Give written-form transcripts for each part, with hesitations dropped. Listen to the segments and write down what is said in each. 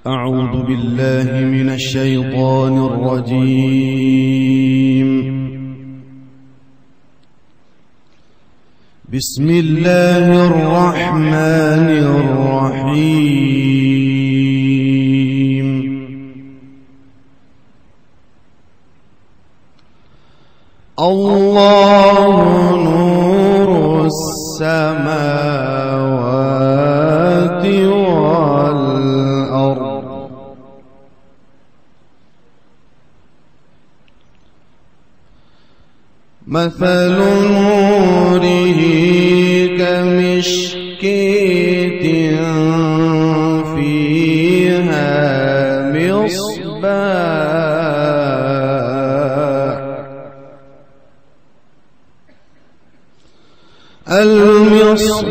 أعوذ بالله من الشيطان الرجيم. بسم الله الرحمن الرحيم. الله نور السماوات والأرض مثل نوره كمشكاة فيها مصباح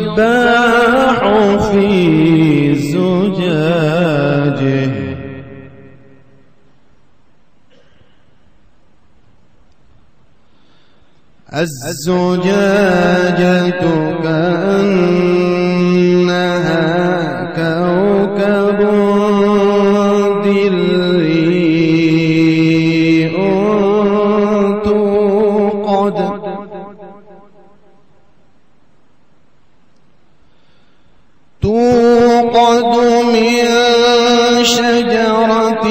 المصباح في زجاجه الزجاجة كأنها كوكب دري توقد من شجرة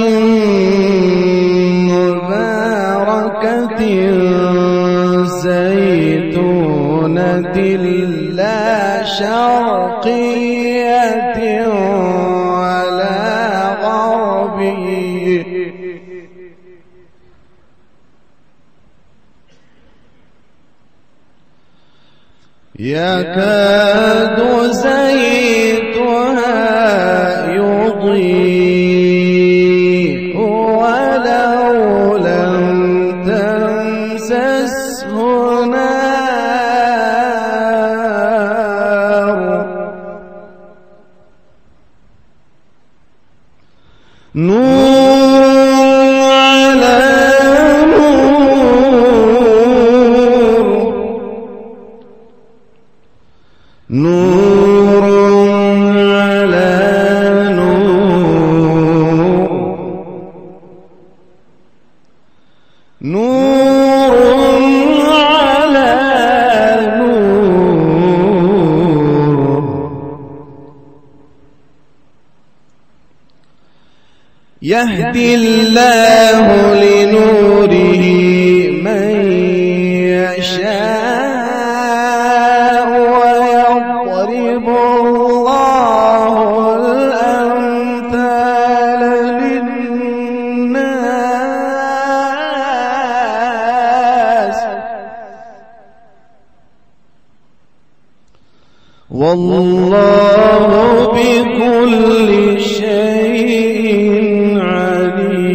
مباركة زيتونة لا شرقية ولا غربية يكاد زيتها يضيء ولو لم تمسسه نار نور على نور على نور نور على نور يهدي الله لنوره من يشاء ويضرب الله الأمثال للناس والله بكل شيء عليم.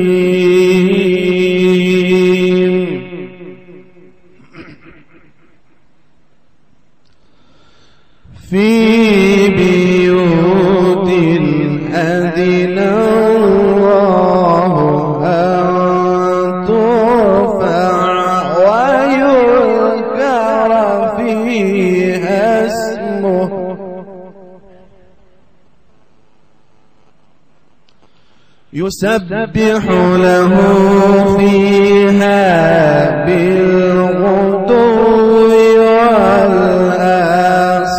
في بيوت أذن الله أن ترفع ويذكر فيها اسمه يسبح له فيها بالغدو والآصال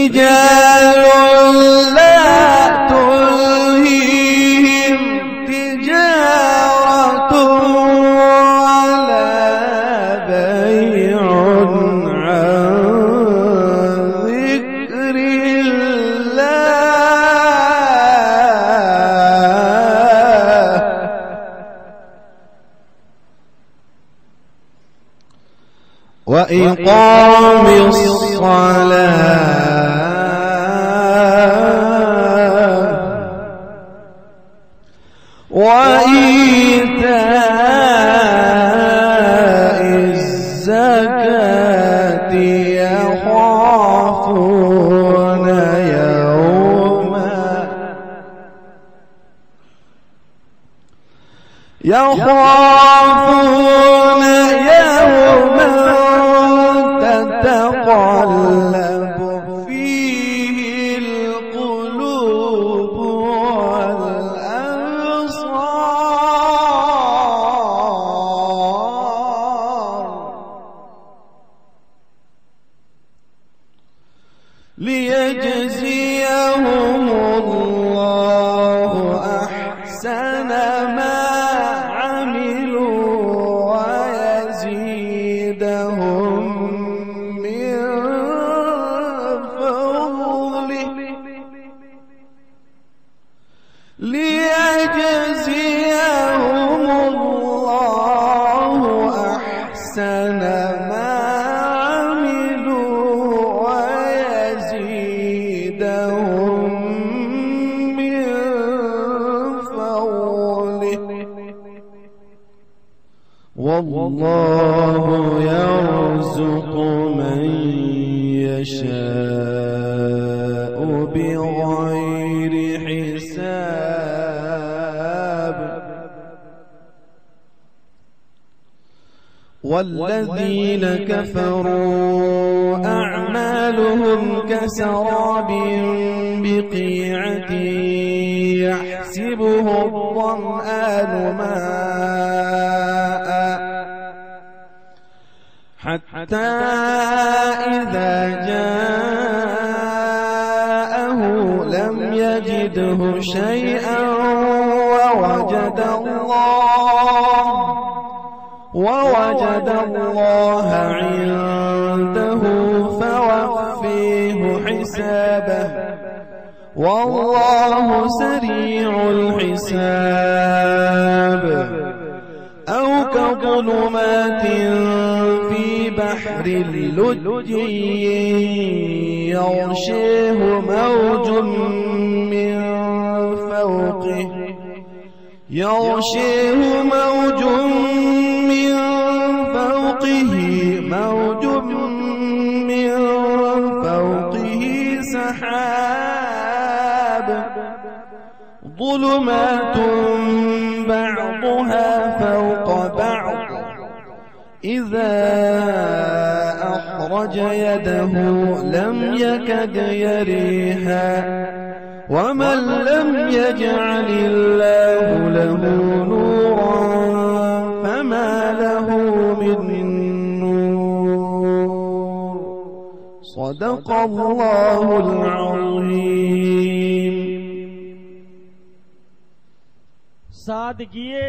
رجال لا تلهيهم تجارة ولا بيع عن ذكر الله وإقام الصلاة وإيتاء الزكاة يخافون يوما يخافون يوما تتقلب فيه القلوب والأبصار ليجزيهم الله أحسن ما عملوا ويزيدهم من فضله ليجزيهم الله أحسن ما عملوا ويزيدهم من فضله والله يرزق من يشاء بغير حساب والذين كفروا أعمالهم كسراب بقيعة يحسبه الظمآن ماء حتى إذا جاءه لم يجده شيئا ووجد الله عنده فوفيه حسابه والله سريع الحساب أو كظلمات في بحر اللجي يغشيه موج من فوقه سحاب ظلمات بعضها فوق بعض إذا أخرج يده لم يكد يريها ومن لم يجعل الله له نورا فما له من نور صدق الله العظيم. सादगिए